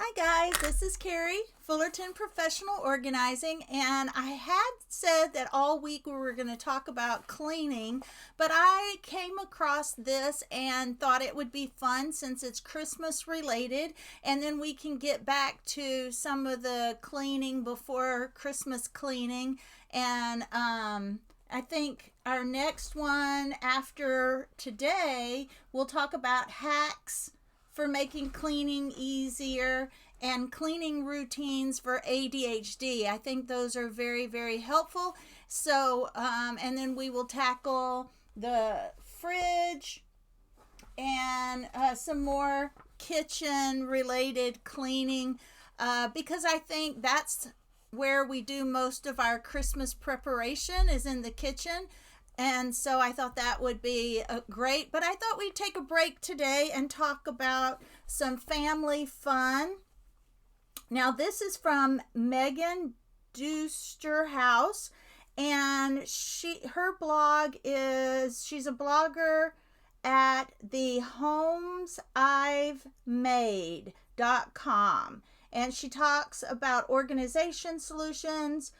Hi guys, this is Carrie, Fullerton Professional Organizing, and I had said that all week we were going to talk about cleaning, but I came across this and thought it would be fun since it's Christmas related, and then we can get back to some of the cleaning before Christmas cleaning, and I think our next one after today, we'll talk about hacks for making cleaning easier and cleaning routines for ADHD. I think those are very, very helpful. So, and then we will tackle the fridge and some more kitchen related cleaning because I think that's where we do most of our Christmas preparation is in the kitchen. And so I thought that would be great. But I thought we'd take a break today and talk about some family fun. Now, this is from Megan Duesterhaus. And her blog is, she's a blogger at thehomesI'veMade.com. And she talks about organization solutions,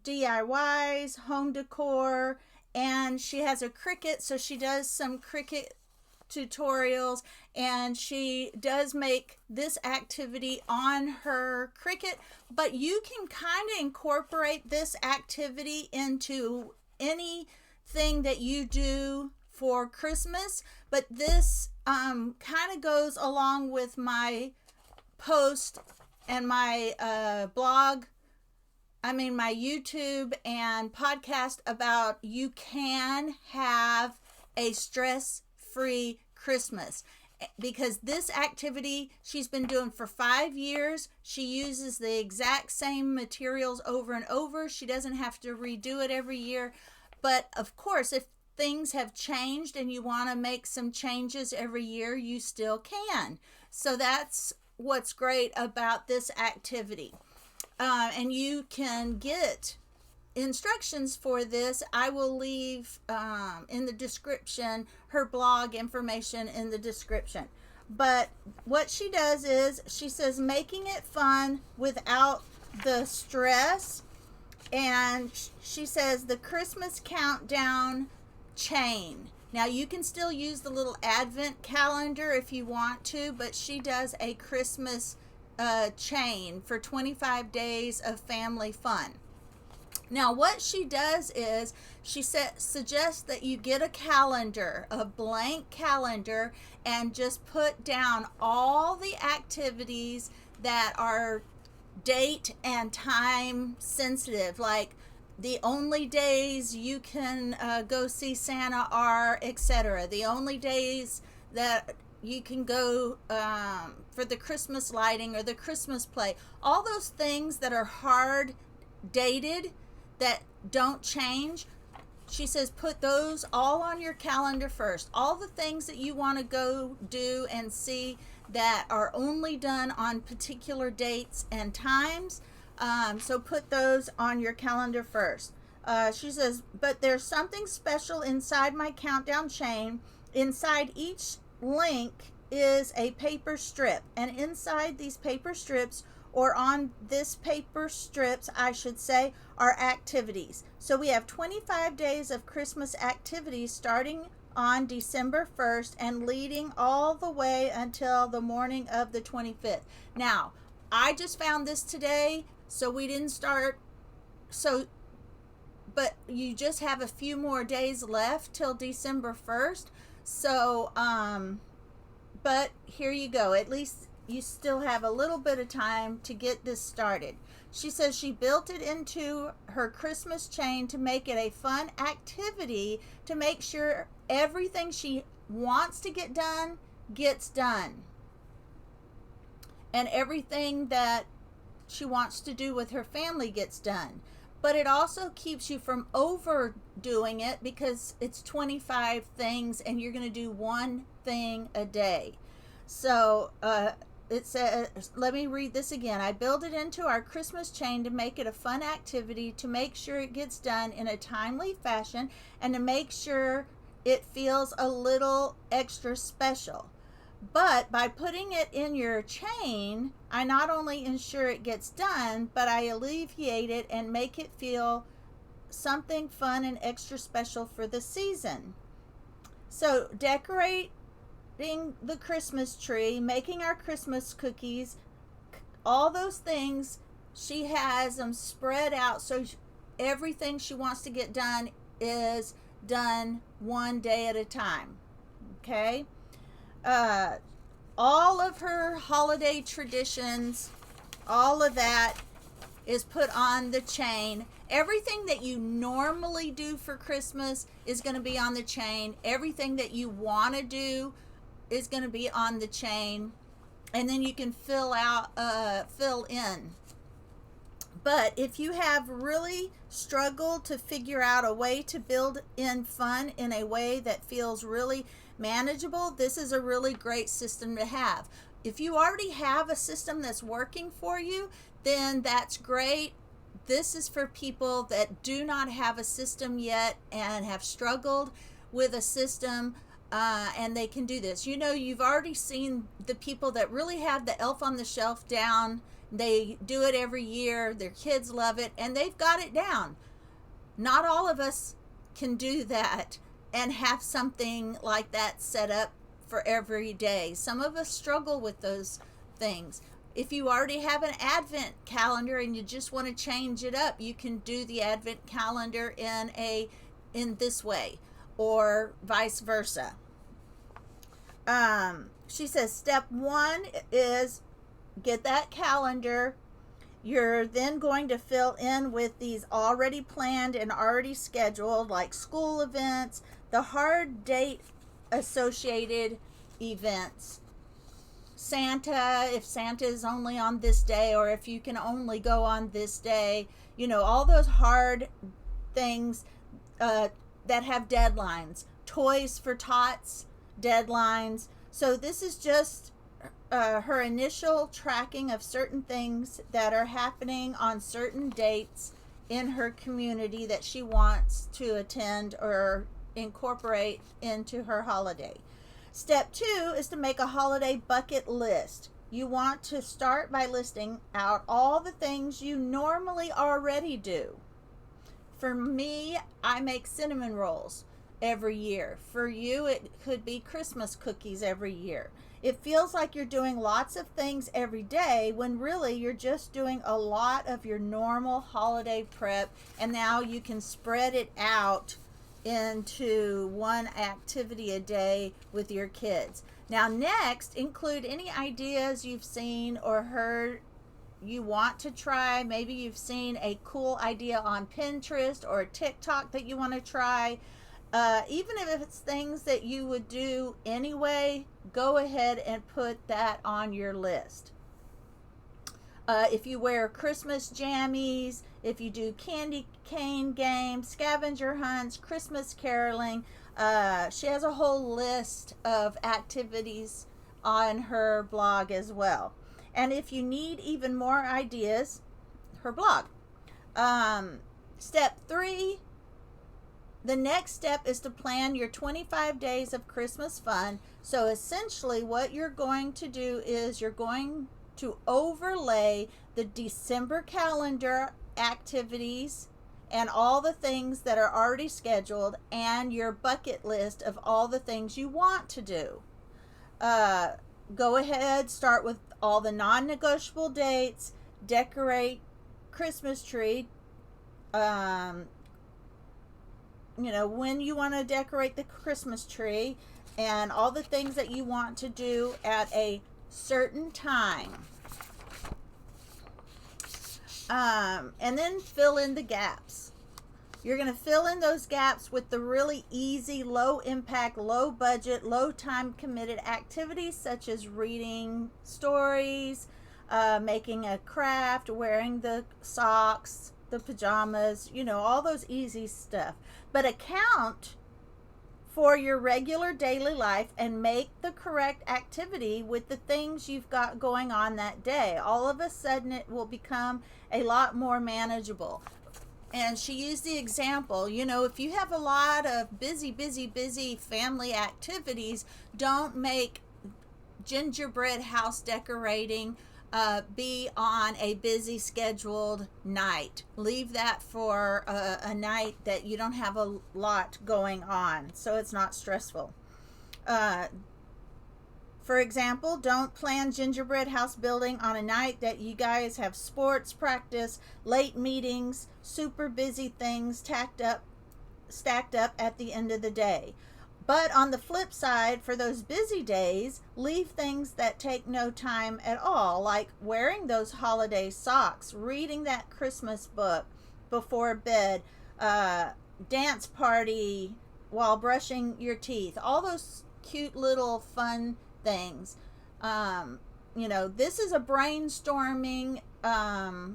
DIYs, home decor, and she has a Cricut, so she does some Cricut tutorials, and she does make this activity on her Cricut, but you can kind of incorporate this activity into anything that you do for Christmas, but this kind of goes along with my post and my my YouTube and podcast about you can have a stress-free Christmas, because this activity she's been doing for 5 years. She uses the exact same materials over and over. She doesn't have to redo it every year. But of course, if things have changed and you want to make some changes every year, you still can. So that's what's great about this activity. And you can get instructions for this. I will leave in the description her blog information in the description. But what she does is she says making it fun without the stress. And she says the Christmas countdown chain. Now you can still use the little advent calendar if you want to, but she does a Christmas chain for 25 days of family fun. Now what she does is she suggests that you get a calendar, a blank calendar, and just put down all the activities that are date and time sensitive, like the only days you can go see Santa are, etc. The only days that you can go for the Christmas lighting or the Christmas play. All those things that are hard dated, that don't change, she says put those all on your calendar first. All the things that you want to go do and see that are only done on particular dates and times. So put those on your calendar first. She says, but there's something special inside my countdown chain. Inside each link is a paper strip, and inside these paper strips, or on this paper strips I should say, are activities. So we have 25 days of Christmas activities starting on December 1st and leading all the way until the morning of the 25th. Now I just found this today, so we didn't start, but you just have a few more days left till December 1st. So, but here you go. At least you still have a little bit of time to get this started. She says she built it into her Christmas chain to make it a fun activity to make sure everything she wants to get done gets done. And everything that she wants to do with her family gets done. But it also keeps you from overdoing it, because it's 25 things and you're going to do one thing a day. So it says, let me read this again. I build it into our Christmas chain to make it a fun activity, to make sure it gets done in a timely fashion, and to make sure it feels a little extra special. But by putting it in your chain, I not only ensure it gets done, but I alleviate it and make it feel something fun and extra special for the season. So decorating the Christmas tree, making our Christmas cookies, all those things, she has them spread out so everything she wants to get done is done one day at a time. Okay? All of her holiday traditions, all of that is put on the chain. Everything that you normally do for Christmas is going to be on the chain. Everything that you want to do is going to be on the chain. And then you can fill in. But if you have really struggled to figure out a way to build in fun in a way that feels really manageable, this is a really great system to have. If you already have a system that's working for you, then that's great. This is for people that do not have a system yet and have struggled with a system, and they can do this. You know, you've already seen the people that really have the elf on the shelf down. They do it every year. Their kids love it, and they've got it down. Not all of us can do that and have something like that set up for every day. Some of us struggle with those things. If you already have an Advent calendar and you just want to change it up, you can do the Advent calendar in this way, or vice versa. She says step 1 is get that calendar. You're then going to fill in with these already planned and already scheduled, like school events, the hard date associated events. Santa, if Santa is only on this day, or if you can only go on this day, you know, all those hard things that have deadlines. Toys for Tots, deadlines. So this is just her initial tracking of certain things that are happening on certain dates in her community that she wants to attend or incorporate into her holiday. Step 2 is to make a holiday bucket list. You want to start by listing out all the things you normally already do. For me, I make cinnamon rolls every year. For you, it could be Christmas cookies every year. It feels like you're doing lots of things every day when really you're just doing a lot of your normal holiday prep, and now you can spread it out into one activity a day with your kids. Now next, include any ideas you've seen or heard you want to try. Maybe you've seen a cool idea on Pinterest or TikTok that you want to try. Even if it's things that you would do anyway, go ahead and put that on your list. If you wear Christmas jammies, if you do candy cane games, scavenger hunts, Christmas caroling, she has a whole list of activities on her blog as well. And if you need even more ideas, her blog. Step 3, the next step is to plan your 25 days of Christmas fun. So essentially what you're going to do is you're going to overlay the December calendar activities and all the things that are already scheduled and your bucket list of all the things you want to do. Go ahead, start with all the non-negotiable dates, decorate Christmas tree, when you want to decorate the Christmas tree, and all the things that you want to do at a certain time. And then fill in the gaps. You're going to fill in those gaps with the really easy, low impact, low budget, low time committed activities such as reading stories, making a craft, wearing the socks, the pajamas, all those easy stuff. But account for your regular daily life and make the correct activity with the things you've got going on that day. All of a sudden it will become a lot more manageable. And she used the example, if you have a lot of busy family activities, don't make gingerbread house decorating be on a busy scheduled night. Leave that for a night that you don't have a lot going on, so it's not stressful. For example, don't plan gingerbread house building on a night that you guys have sports practice, late meetings, super busy things stacked up at the end of the day. But on the flip side, for those busy days, leave things that take no time at all, like wearing those holiday socks, reading that Christmas book before bed, dance party while brushing your teeth, all those cute little fun things. This is a brainstorming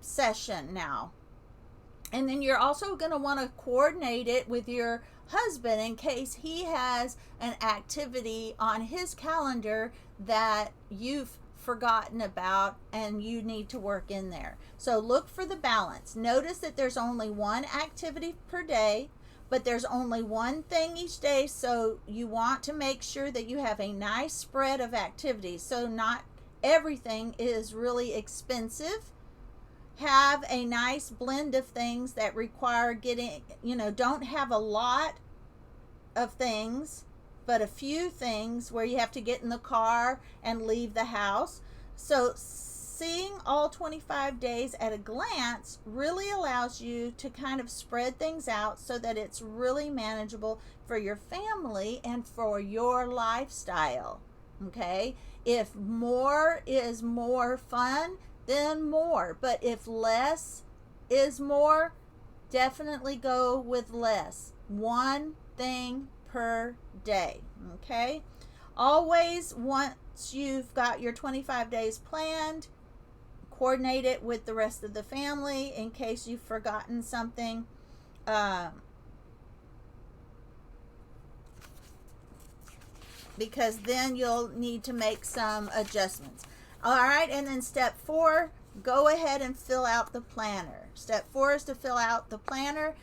session now. And then you're also going to want to coordinate it with your husband in case he has an activity on his calendar that you've forgotten about and you need to work in there. So look for the balance. Notice that there's only one activity per day, but there's only one thing each day, so you want to make sure that you have a nice spread of activities, so not everything is really expensive. Have a nice blend of things that require don't have a lot of things, but a few things where you have to get in the car and leave the house. So seeing all 25 days at a glance really allows you to kind of spread things out so that it's really manageable for your family and for your lifestyle. Okay? If more is more fun, then more. But if less is more, definitely go with less. One thing per day. Okay? Always, once you've got your 25 days planned, coordinate it with the rest of the family in case you've forgotten something. Because then you'll need to make some adjustments. All right, and then step 4, go ahead and fill out the planner. Step 4 is to fill out the planner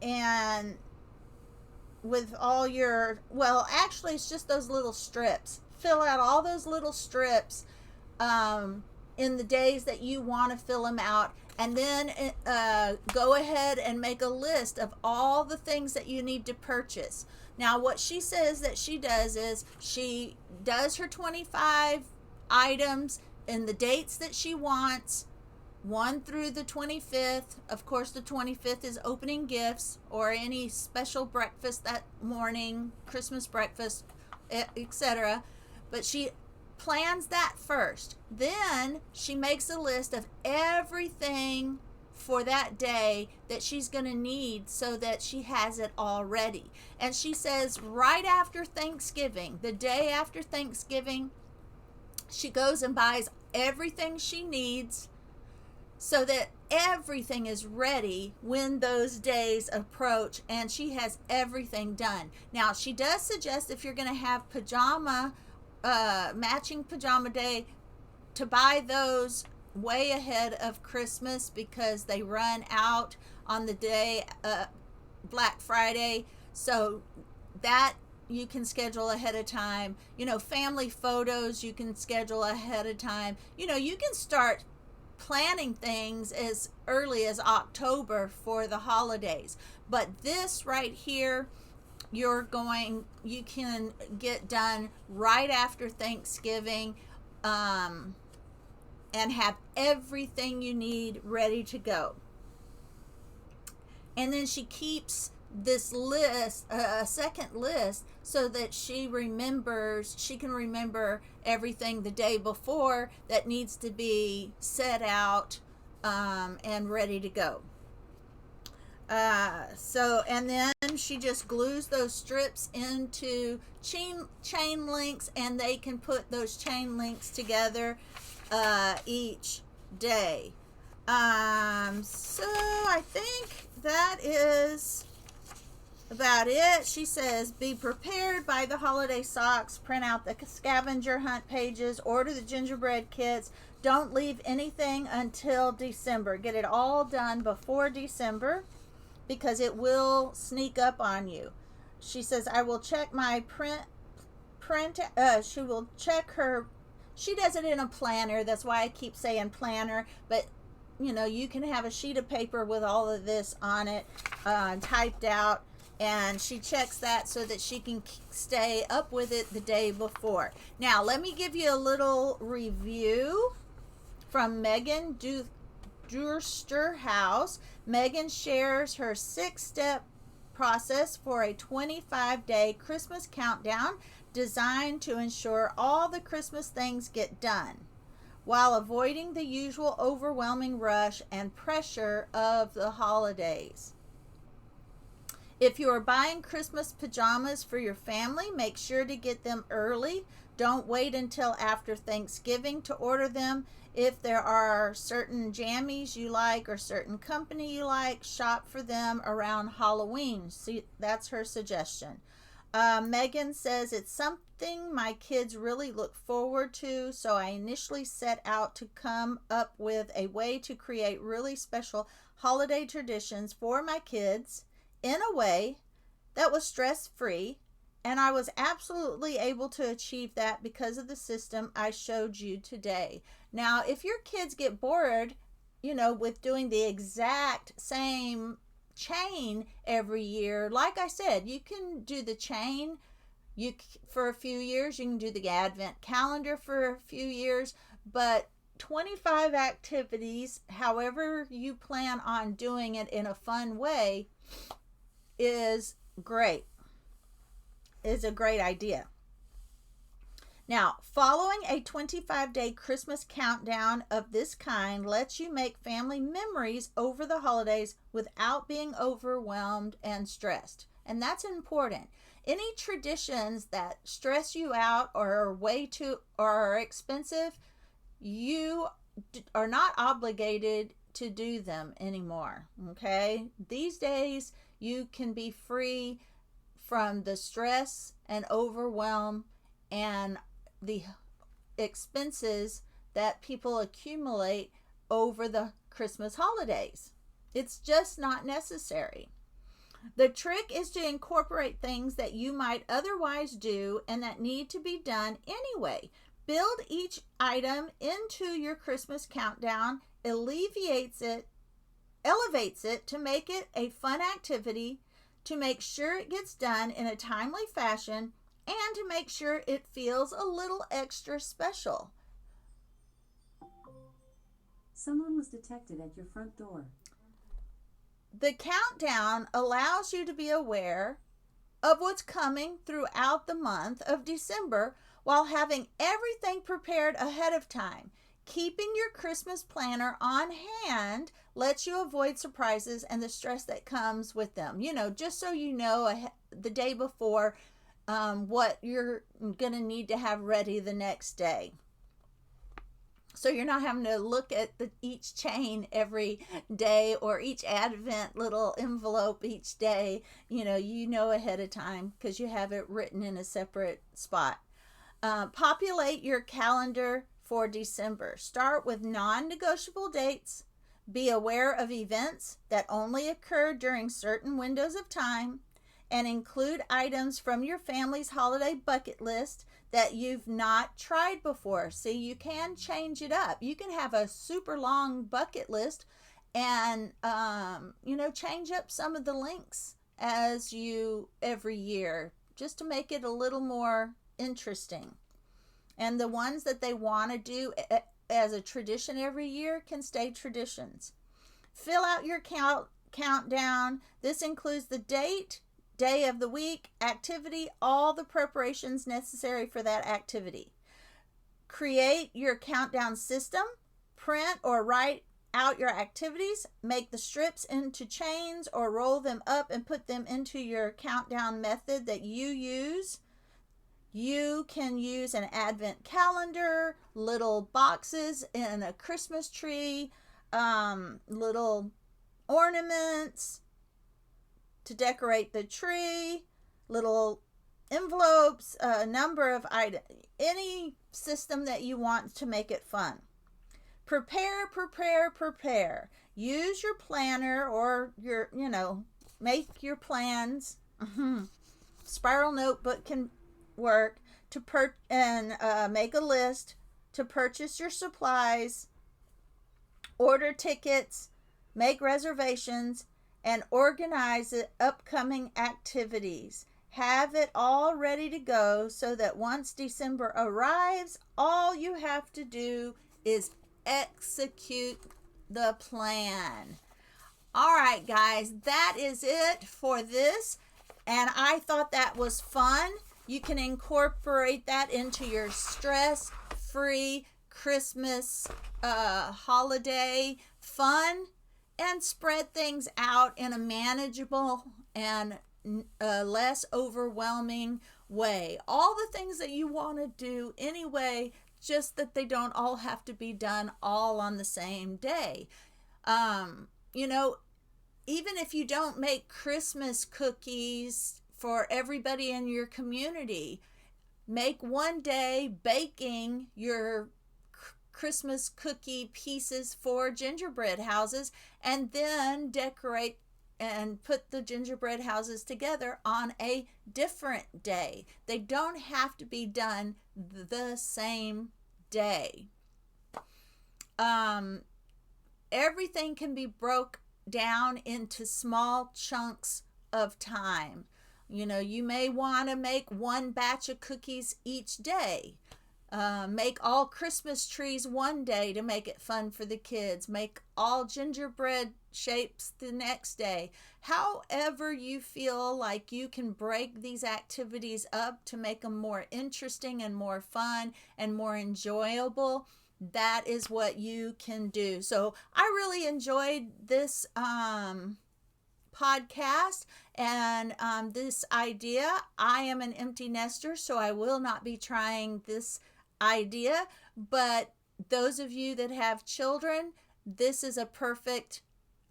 and with all your, actually it's just those little strips. Fill out all those little strips in the days that you want to fill them out, and then go ahead and make a list of all the things that you need to purchase. Now, what she says that she does is she does her 25 items in the dates that she wants, 1 through the 25th. Of course, the 25th is opening gifts or any special breakfast that morning, Christmas breakfast, etc. But she plans that first. Then she makes a list of everything for that day that she's going to need so that she has it all ready. And she says right after Thanksgiving, the day after Thanksgiving, she goes and buys everything she needs so that everything is ready when those days approach and she has everything done. Now, she does suggest if you're going to have matching pajama day, to buy those way ahead of Christmas because they run out on the day Black Friday, so that you can schedule ahead of time. Family photos you can schedule ahead of time. You can start planning things as early as October for the holidays, but this right here you can get done right after Thanksgiving, and have everything you need ready to go. And then she keeps this list, a second list, so that she can remember everything the day before that needs to be set out and ready to go. And then she just glues those strips into chain links, and they can put those chain links together each day. So I think that is about it. She says, be prepared, buy the holiday socks, print out the scavenger hunt pages, order the gingerbread kits. Don't leave anything until December. Get it all done before December because it will sneak up on you. She says, I will check my she will check her, she does it in a planner. That's why I keep saying planner, but you can have a sheet of paper with all of this on it, typed out, and she checks that so that she can stay up with it the day before. Now, let me give you a little review from Megan Duesterhaus. Megan shares her 6-step process for a 25-day Christmas countdown designed to ensure all the Christmas things get done while avoiding the usual overwhelming rush and pressure of the holidays. If you are buying Christmas pajamas for your family, make sure to get them early. Don't wait until after Thanksgiving to order them. If there are certain jammies you like or certain company you like, shop for them around Halloween. See, that's her suggestion. Megan says, it's something my kids really look forward to, so I initially set out to come up with a way to create really special holiday traditions for my kids in a way that was stress-free, and I was absolutely able to achieve that because of the system I showed you today. Now, if your kids get bored, with doing the exact same chain every year, like I said, you can do the chain for a few years. You can do the advent calendar for a few years, but 25 activities, however you plan on doing it in a fun way, is great. Is a great idea. Now, following a 25-day Christmas countdown of this kind lets you make family memories over the holidays without being overwhelmed and stressed. And that's important. Any traditions that stress you out or are way too or are expensive, you are not obligated to do them anymore. Okay? These days, you can be free from the stress and overwhelm and the expenses that people accumulate over the Christmas holidays. It's just not necessary. The trick is to incorporate things that you might otherwise do and that need to be done anyway. Build each item into your Christmas countdown, elevates it to make it a fun activity, to make sure it gets done in a timely fashion, and to make sure it feels a little extra special. Someone was detected at your front door. The countdown allows you to be aware of what's coming throughout the month of December while having everything prepared ahead of time. Keeping your Christmas planner on hand lets you avoid surprises and the stress that comes with them. Just so you know the day before what you're going to need to have ready the next day. So you're not having to look at each chain every day or each advent little envelope each day. You know ahead of time because you have it written in a separate spot. Populate your calendar for December. Start with non-negotiable dates. Be aware of events that only occur during certain windows of time, and include items from your family's holiday bucket list that you've not tried before. See, you can change it up. You can have a super long bucket list and, change up some of the links every year, just to make it a little more interesting. And the ones that they want to do as a tradition every year can stay traditions. Fill out your countdown. This includes the date, day of the week, activity, all the preparations necessary for that activity. Create your countdown system. Print or write out your activities. Make the strips into chains or roll them up and put them into your countdown method that you use. You can use an advent calendar, little boxes in a Christmas tree, little ornaments to decorate the tree, little envelopes, a number of items, any system that you want to make it fun. Prepare. Use your planner or make your plans. Spiral notebook can work make a list to purchase your supplies, order tickets, make reservations, and organize the upcoming activities. Have it all ready to go so that once December arrives, all you have to do is execute the plan. All right, guys, that is it for this. And I thought that was fun. You can incorporate that into your stress-free Christmas holiday fun and spread things out in a manageable and less overwhelming way. All the things that you want to do anyway, just that they don't all have to be done all on the same day. You know, even if you don't make Christmas cookies for everybody in your community, make one day baking your Christmas cookie pieces for gingerbread houses, and then decorate and put the gingerbread houses together on a different day. They don't have to be done the same day. Everything can be broke down into small chunks of time. You know, you may want to make one batch of cookies each day. Make all Christmas trees one day to make it fun for the kids. Make all gingerbread shapes the next day. However you feel like you can break these activities up to make them more interesting and more fun and more enjoyable, that is what you can do. So I really enjoyed this podcast and this idea. I am an empty nester, so I will not be trying this idea, but those of you that have children, this is a perfect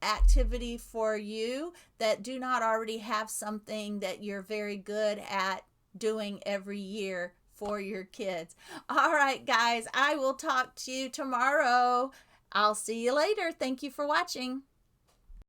activity for you that do not already have something that you're very good at doing every year for your kids. All right, guys, I will talk to you tomorrow. I'll see you later. Thank you for watching.